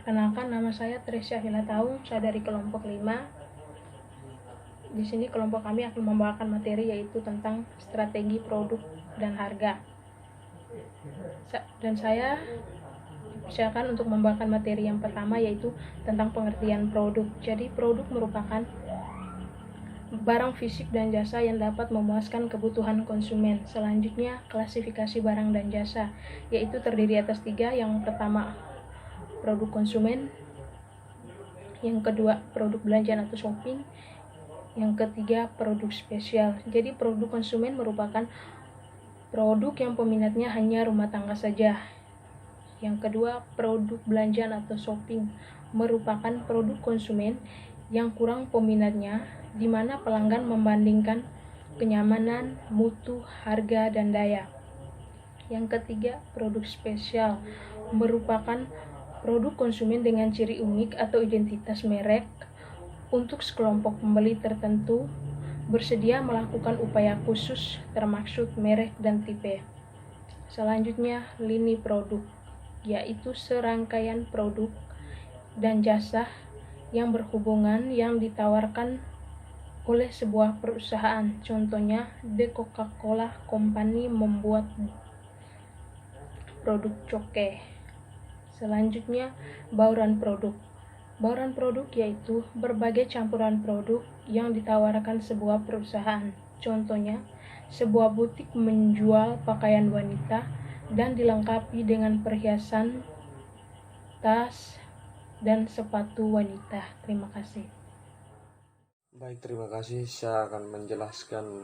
Perkenalkan, nama saya Tresya Hilataung, saya dari kelompok 5. Di sini kelompok kami akan membawakan materi yaitu tentang strategi produk dan harga. Dan saya dipersilakan untuk membawakan materi yang pertama yaitu tentang pengertian produk. Jadi produk merupakan barang fisik dan jasa yang dapat memuaskan kebutuhan konsumen. Selanjutnya, klasifikasi barang dan jasa, yaitu terdiri atas 3. Yang pertama, produk konsumen. Yang kedua, produk belanjaan atau shopping. Yang ketiga, produk spesial. Jadi produk konsumen merupakan produk yang peminatnya hanya rumah tangga saja. Yang kedua, produk belanjaan atau shopping merupakan produk konsumen yang kurang peminatnya, di mana pelanggan membandingkan kenyamanan, mutu, harga, dan daya. Yang ketiga, produk spesial merupakan produk konsumen dengan ciri unik atau identitas merek untuk sekelompok pembeli tertentu bersedia melakukan upaya khusus termaksud merek dan tipe. Selanjutnya, lini produk, yaitu serangkaian produk dan jasa yang berhubungan yang ditawarkan oleh sebuah perusahaan. Contohnya, The Coca-Cola Company membuat produk coke. Selanjutnya, bauran produk. Bauran produk yaitu berbagai campuran produk yang ditawarkan sebuah perusahaan. Contohnya, sebuah butik menjual pakaian wanita dan dilengkapi dengan perhiasan, tas, dan sepatu wanita. Terima kasih. Baik, terima kasih. Saya akan menjelaskan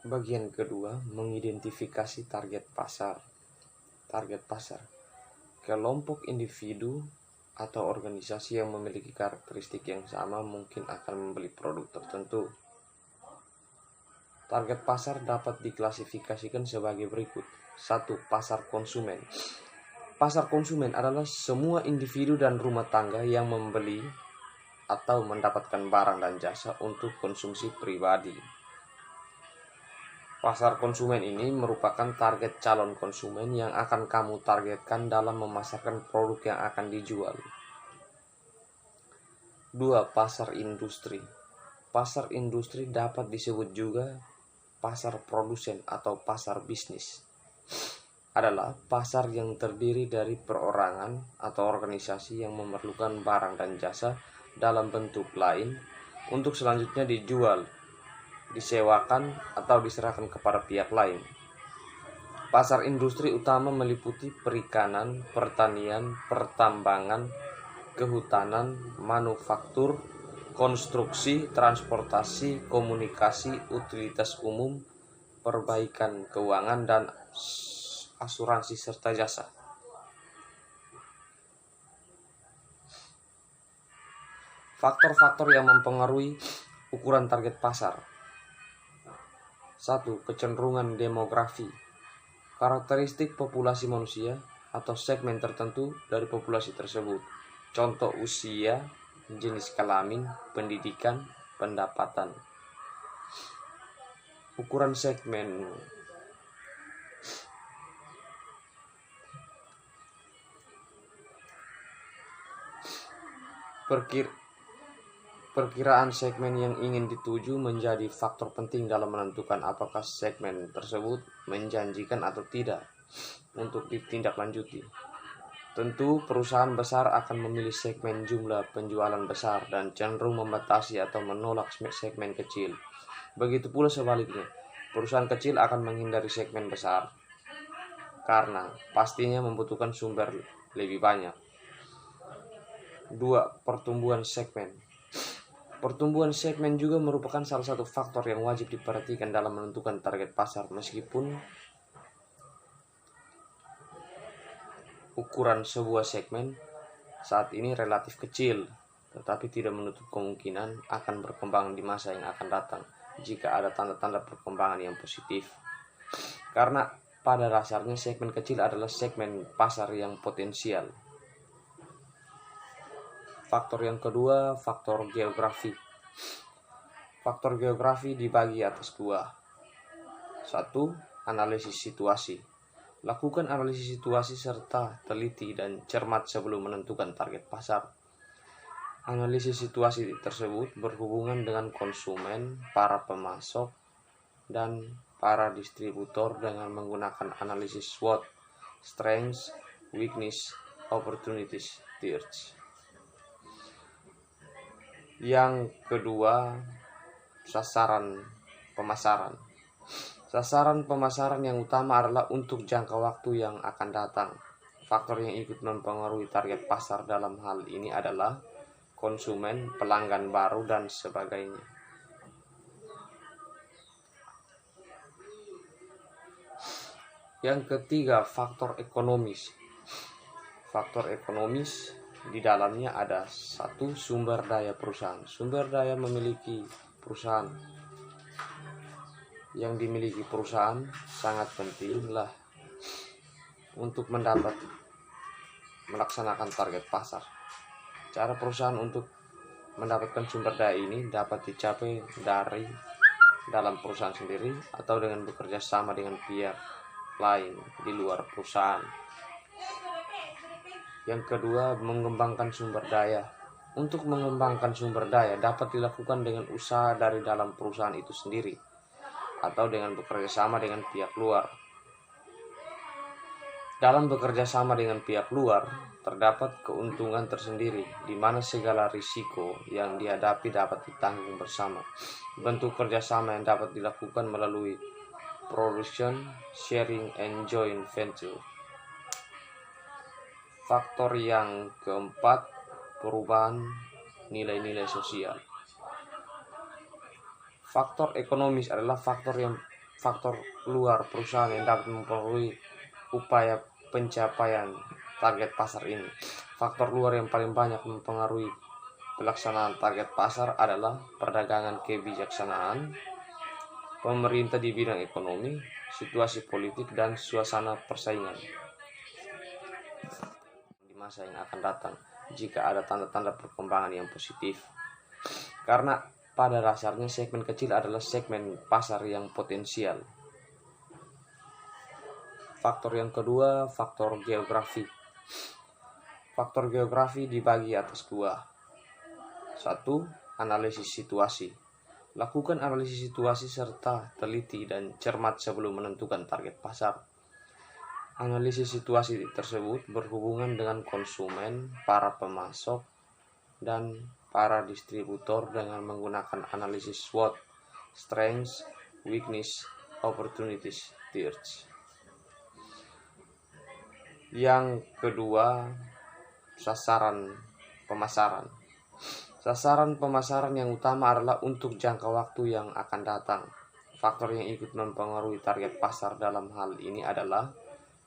bagian kedua, mengidentifikasi target pasar. Target pasar, kelompok individu atau organisasi yang memiliki karakteristik yang sama mungkin akan membeli produk tertentu. Target pasar dapat diklasifikasikan sebagai berikut. 1. Pasar konsumen. Pasar konsumen adalah semua individu dan rumah tangga yang membeli atau mendapatkan barang dan jasa untuk konsumsi pribadi. Pasar konsumen ini merupakan target calon konsumen yang akan kamu targetkan dalam memasarkan produk yang akan dijual. 2. Pasar industri. Pasar industri dapat disebut juga pasar produsen atau pasar bisnis. Adalah pasar yang terdiri dari perorangan atau organisasi yang memerlukan barang dan jasa dalam bentuk lain untuk selanjutnya dijual, disewakan, atau diserahkan kepada pihak lain. Pasar industri utama meliputi perikanan, pertanian, pertambangan, kehutanan, manufaktur, konstruksi, transportasi, komunikasi, utilitas umum, perbaikan keuangan, dan asuransi serta jasa. Faktor-faktor yang mempengaruhi ukuran target pasar. 1. Kecenderungan demografi. Karakteristik populasi manusia atau segmen tertentu dari populasi tersebut. Contoh usia, jenis kelamin, pendidikan, pendapatan. Ukuran segmen. Perkiraan segmen yang ingin dituju menjadi faktor penting dalam menentukan apakah segmen tersebut menjanjikan atau tidak untuk ditindaklanjuti. Tentu, perusahaan besar akan memilih segmen jumlah penjualan besar dan cenderung membatasi atau menolak segmen kecil. Begitu pula sebaliknya, perusahaan kecil akan menghindari segmen besar karena pastinya membutuhkan sumber lebih banyak. 2. Pertumbuhan segmen. Pertumbuhan segmen juga merupakan salah satu faktor yang wajib diperhatikan dalam menentukan target pasar. Meskipun ukuran sebuah segmen saat ini relatif kecil, tetapi tidak menutup kemungkinan akan berkembang di masa yang akan datang jika ada tanda-tanda perkembangan yang positif. Karena pada dasarnya segmen kecil adalah segmen pasar yang potensial. Faktor yang kedua, faktor geografi. Faktor geografi dibagi atas 2. 1. Analisis situasi. Lakukan analisis situasi serta teliti dan cermat sebelum menentukan target pasar. Analisis situasi tersebut berhubungan dengan konsumen, para pemasok, dan para distributor dengan menggunakan analisis SWOT, Strengths, Weakness, Opportunities, Threats. Yang kedua, sasaran pemasaran. Sasaran pemasaran yang utama adalah untuk jangka waktu yang akan datang. Faktor yang ikut mempengaruhi target pasar dalam hal ini adalah konsumen, pelanggan baru, dan sebagainya. Yang ketiga, faktor ekonomis. Faktor ekonomis di dalamnya ada satu, sumber daya perusahaan. Sumber daya memiliki perusahaan. Yang dimiliki perusahaan sangat pentinglah untuk melaksanakan target pasar. Cara perusahaan untuk mendapatkan sumber daya ini dapat dicapai dari dalam perusahaan sendiri atau dengan bekerja sama dengan pihak lain di luar perusahaan. Yang kedua, mengembangkan sumber daya. Untuk mengembangkan sumber daya dapat dilakukan dengan usaha dari dalam perusahaan itu sendiri atau dengan bekerja sama dengan pihak luar. Dalam bekerja sama dengan pihak luar, terdapat keuntungan tersendiri, di mana segala risiko yang dihadapi dapat ditanggung bersama. Bentuk kerjasama yang dapat dilakukan melalui production, sharing, and joint venture. Faktor yang keempat, perubahan nilai-nilai sosial. Faktor ekonomis adalah faktor luar perusahaan yang dapat mempengaruhi upaya pencapaian target pasar ini. Faktor luar yang paling banyak mempengaruhi pelaksanaan target pasar adalah perdagangan kebijaksanaan, pemerintah di bidang ekonomi, situasi politik, dan suasana persaingan di masa yang akan datang jika ada tanda-tanda perkembangan yang positif. Karena pada dasarnya segmen kecil adalah segmen pasar yang potensial. Faktor yang kedua, faktor geografi. Faktor geografi dibagi atas dua. Satu, analisis situasi. Lakukan analisis situasi serta teliti dan cermat sebelum menentukan target pasar. Analisis situasi tersebut berhubungan dengan konsumen, para pemasok, dan para distributor dengan menggunakan analisis SWOT, Strengths, Weakness, Opportunities, Threats. Yang kedua, sasaran pemasaran. Sasaran pemasaran yang utama adalah untuk jangka waktu yang akan datang. Faktor yang ikut mempengaruhi target pasar dalam hal ini adalah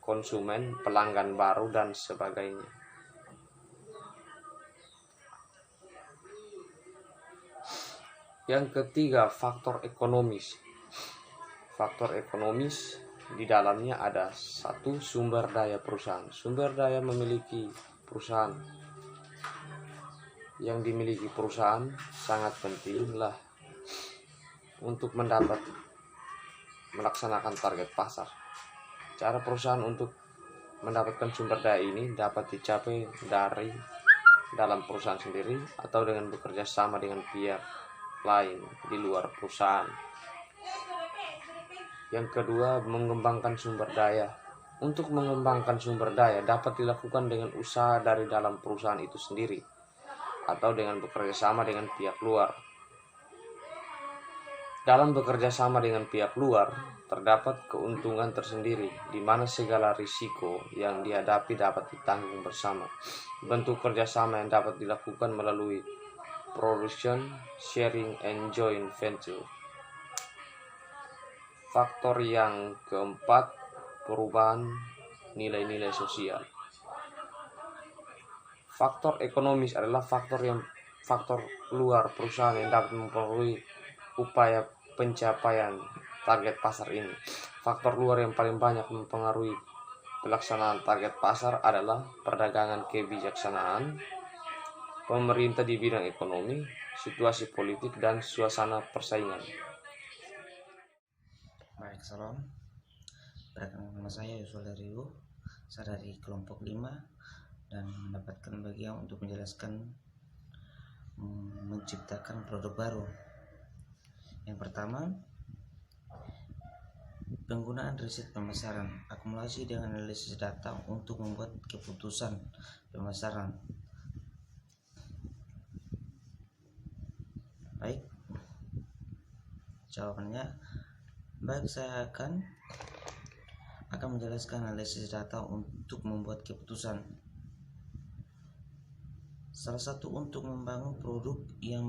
konsumen, pelanggan baru, dan sebagainya. Yang ketiga, faktor ekonomis. Faktor ekonomis di dalamnya ada satu, sumber daya perusahaan. Sumber daya memiliki perusahaan. Yang dimiliki perusahaan sangat pentinglah untuk melaksanakan target pasar. Cara perusahaan untuk mendapatkan sumber daya ini dapat dicapai dari dalam perusahaan sendiri atau dengan bekerja sama dengan pihak lain di luar perusahaan. Yang kedua, mengembangkan sumber daya. Untuk mengembangkan sumber daya dapat dilakukan dengan usaha dari dalam perusahaan itu sendiri atau dengan bekerja sama dengan pihak luar. Dalam bekerja sama dengan pihak luar, terdapat keuntungan tersendiri, di mana segala risiko yang dihadapi dapat ditanggung bersama. Bentuk kerjasama yang dapat dilakukan melalui production, sharing, and joint venture. Faktor yang keempat, perubahan nilai-nilai sosial. Faktor ekonomis adalah faktor luar perusahaan yang dapat mempengaruhi upaya pencapaian target pasar ini. Faktor luar yang paling banyak mempengaruhi pelaksanaan target pasar adalah perdagangan kebijaksanaan, pemerintah di bidang ekonomi, situasi politik, dan suasana persaingan. Baik, salam. Perkenalkan, nama saya Yusuf Rio, saya dari kelompok 5 dan mendapatkan bagian untuk menjelaskan menciptakan produk baru. Yang pertama, penggunaan riset pemasaran, akumulasi dengan analisis data untuk membuat keputusan pemasaran. Baik, jawabannya, baik, saya akan menjelaskan analisis data untuk membuat keputusan. Salah satu untuk membangun produk yang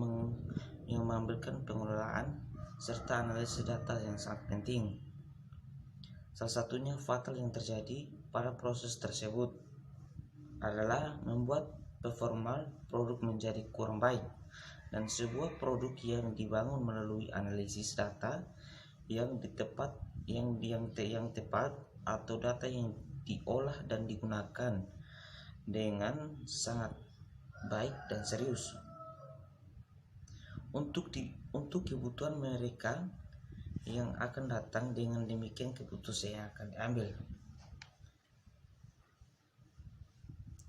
mengambilkan pengelolaan serta analisis data yang sangat penting. Salah satunya fatal yang terjadi pada proses tersebut adalah membuat performa produk menjadi kurang baik, dan sebuah produk yang dibangun melalui analisis data yang tepat atau data yang diolah dan digunakan dengan sangat baik dan serius untuk kebutuhan mereka yang akan datang. Dengan demikian keputusan yang akan diambil.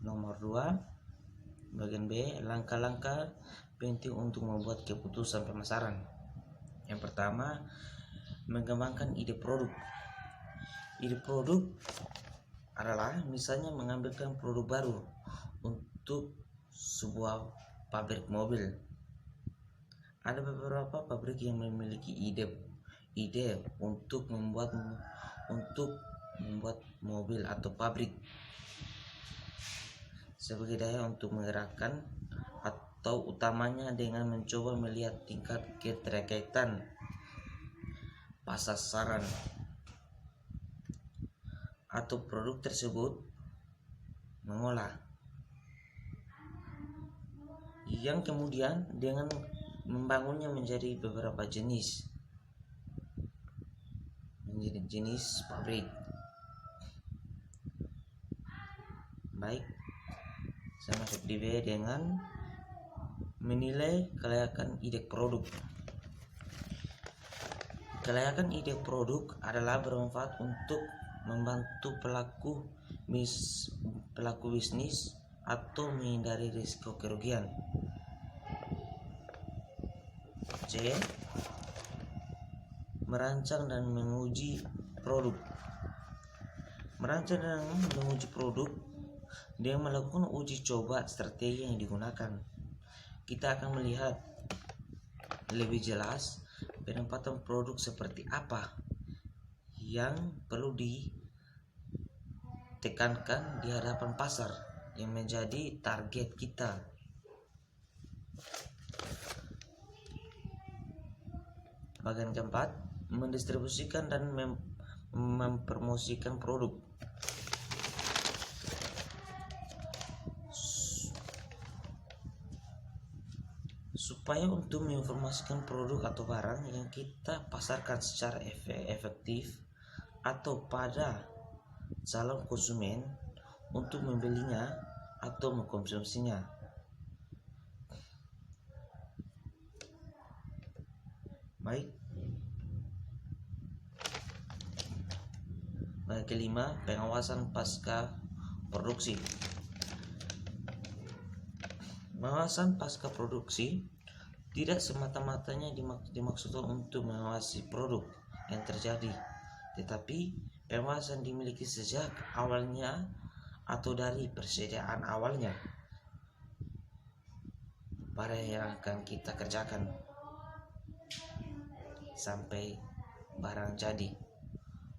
Nomor 2, bagian B, langkah-langkah penting untuk membuat keputusan pemasaran. Yang pertama, mengembangkan ide produk. Ide produk adalah misalnya mengambilkan produk baru untuk sebuah pabrik mobil. Ada beberapa pabrik yang memiliki ide untuk membuat mobil atau pabrik sebagai daya untuk menggerakkan, atau utamanya dengan mencoba melihat tingkat keterkaitan pasaran atau produk tersebut, mengolah, yang kemudian dengan membangunnya menjadi beberapa jenis pabrik. Baik, saya masuk di B dengan menilai kelayakan ide produk. Kelayakan ide produk adalah bermanfaat untuk membantu pelaku bisnis atau menghindari risiko kerugian. C, merancang dan menguji produk. Merancang dan menguji produk, dia melakukan uji coba strategi yang digunakan. Kita akan melihat lebih jelas penempatan produk seperti apa yang perlu ditekankan di hadapan pasar yang menjadi target kita. Bagian keempat, mendistribusikan dan mempromosikan produk. Supaya untuk menginformasikan produk atau barang yang kita pasarkan secara efektif atau pada calon konsumen untuk membelinya atau mengkonsumsinya. Baik, bagian kelima, pengawasan pasca produksi. Pengawasan pasca produksi tidak semata-matanya dimaksudkan untuk mengawasi produk yang terjadi, tetapi pengawasan dimiliki sejak awalnya atau dari persediaan awalnya pada yang akan kita kerjakan sampai barang jadi.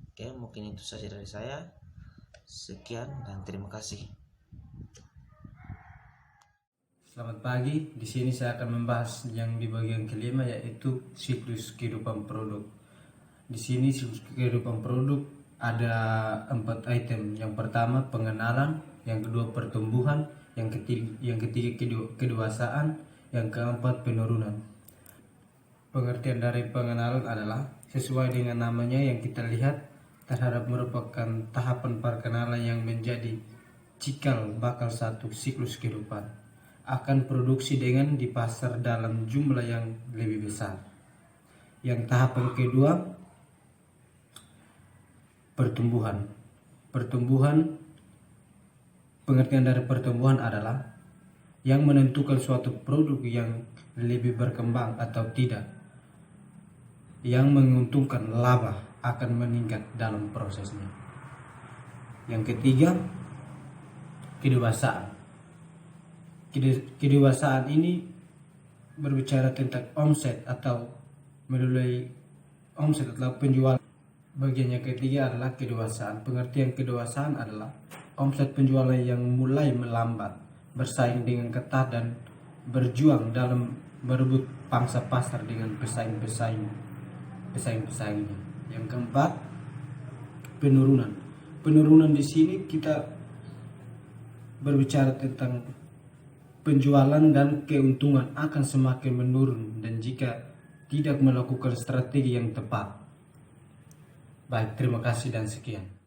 Oke, mungkin itu saja dari saya. Sekian dan terima kasih. Selamat pagi. Di sini saya akan membahas yang di bagian kelima, yaitu siklus kehidupan produk. Di sini siklus kehidupan produk ada 4 item. Yang pertama pengenalan, yang kedua pertumbuhan, yang ketiga kedewasaan, yang keempat penurunan. Pengertian dari pengenalan adalah sesuai dengan namanya yang kita lihat terhadap merupakan tahapan perkenalan yang menjadi cikal bakal satu siklus kehidupan. Akan produksi dengan di pasar dalam jumlah yang lebih besar. Yang tahapan kedua, pertumbuhan. Pengertian dari pertumbuhan adalah yang menentukan suatu produk yang lebih berkembang atau tidak, yang menguntungkan laba akan meningkat dalam prosesnya. Yang ketiga, kedewasaan. Kedewasaan ini berbicara tentang omset atau melalui omset atau penjualan. Bagian yang ketiga adalah kedewasaan. Pengertian kedewasaan adalah omset penjualan yang mulai melambat, bersaing dengan ketat dan berjuang dalam merebut pangsa pasar dengan pesaing-pesaingnya. Yang keempat, penurunan. Penurunan di sini kita berbicara tentang penjualan dan keuntungan akan semakin menurun dan jika tidak melakukan strategi yang tepat. Baik, terima kasih dan sekian.